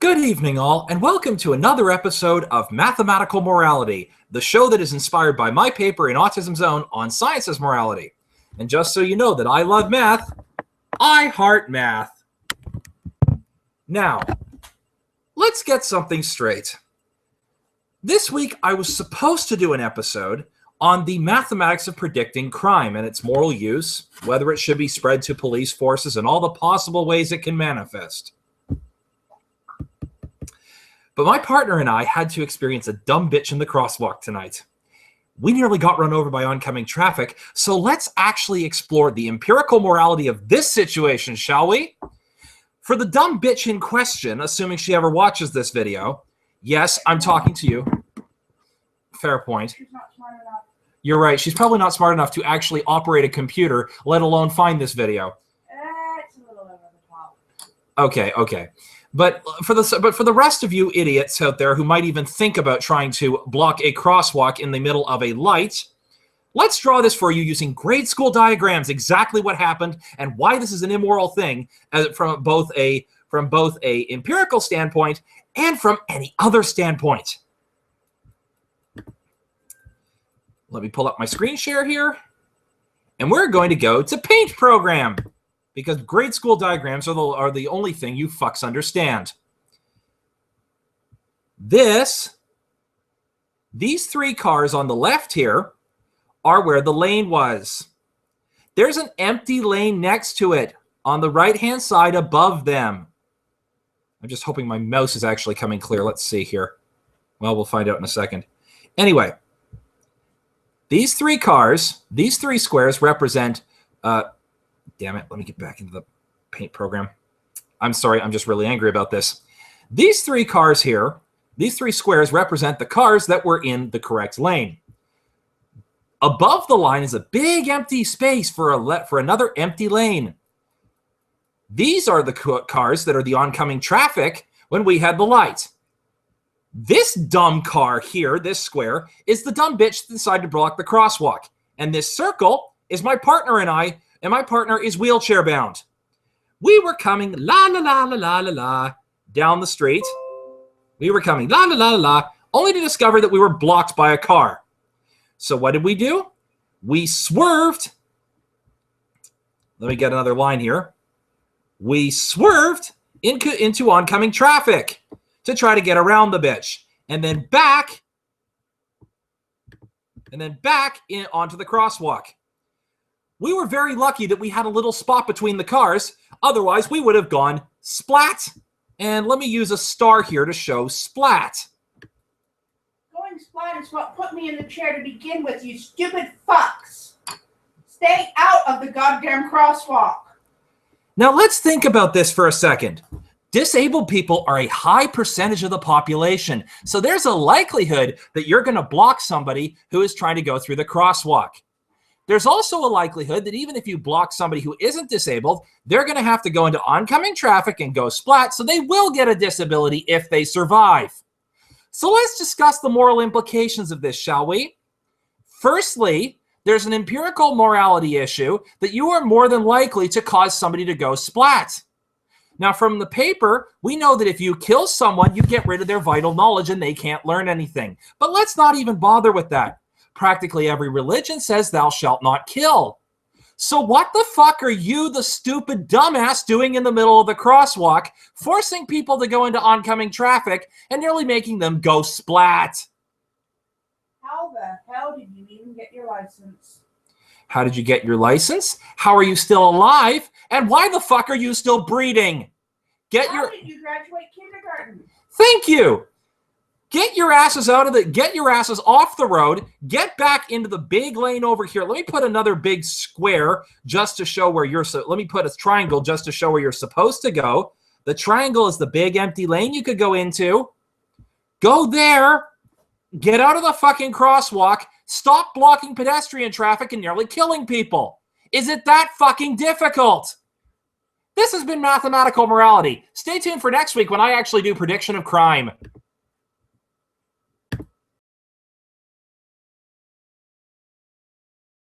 Good evening, all, and welcome to another episode of Mathematical Morality, the show that is inspired by my paper in Autism Zone on science's morality. And just so you know that I love math, I heart math. Now, let's get something straight. This week, I was supposed to do an episode on the mathematics of predicting crime and its moral use, whether it should be spread to police forces, and all the possible ways it can manifest. But my partner and I had to experience a dumb bitch in the crosswalk tonight. We nearly got run over by oncoming traffic, so let's actually explore the empirical morality of this situation, shall we? For the dumb bitch in question, assuming she ever watches this video, yes, I'm talking to you. Fair point. She's not smart enough. You're right. She's probably not smart enough to actually operate a computer, let alone find this video. It's a little over the top. Okay. But for the rest of you idiots out there who might even think about trying to block a crosswalk in the middle of a light, let's draw this for you using grade school diagrams, exactly what happened and why this is an immoral thing from both a empirical standpoint and from any other standpoint. Let me pull up my screen share here, and we're going to go to Paint Program, because grade school diagrams are the only thing you fucks understand. These three cars on the left here are where the lane was. There's an empty lane next to it on the right-hand side above them. I'm just hoping my mouse is actually coming clear. Let's see here. Well, we'll find out in a second. Anyway, these three cars, these three squares represent... Damn it, let me get back into the Paint program. I'm sorry, I'm just really angry about this. These three cars here, these three squares represent the cars that were in the correct lane. Above the line is a big empty space for another empty lane. These are the cars that are the oncoming traffic when we had the light. This dumb car here, this square, is the dumb bitch that decided to block the crosswalk. And this circle is my partner and I, and my partner is wheelchair bound. We were coming la la la la la la la down the street. We were coming la la la la la, only to discover that we were blocked by a car. So what did we do? We swerved. Let me get another line here. We swerved into oncoming traffic to try to get around the bitch, and then back in onto the crosswalk. We were very lucky that we had a little spot between the cars. Otherwise, we would have gone splat. And let me use a star here to show splat. Going splat is what put me in the chair to begin with, you stupid fucks. Stay out of the goddamn crosswalk. Now, let's think about this for a second. Disabled people are a high percentage of the population. So there's a likelihood that you're going to block somebody who is trying to go through the crosswalk. There's also a likelihood that even if you block somebody who isn't disabled, they're going to have to go into oncoming traffic and go splat, so they will get a disability if they survive. So let's discuss the moral implications of this, shall we? Firstly, there's an empirical morality issue that you are more than likely to cause somebody to go splat. Now, from the paper, we know that if you kill someone, you get rid of their vital knowledge and they can't learn anything. But let's not even bother with that. Practically every religion says thou shalt not kill. So what the fuck are you, the stupid dumbass, doing in the middle of the crosswalk, forcing people to go into oncoming traffic and nearly making them go splat? How the hell did you even get your license? How did you get your license? How are you still alive? And why the fuck are you still breeding? How did you graduate kindergarten? Thank you. Get your asses off the road. Get back into the big lane over here. Let me put another big square just to show where let me put a triangle just to show where you're supposed to go. The triangle is the big empty lane you could go into. Go there. Get out of the fucking crosswalk. Stop blocking pedestrian traffic and nearly killing people. Is it that fucking difficult? This has been Mathematical Morality. Stay tuned for next week when I actually do prediction of crime.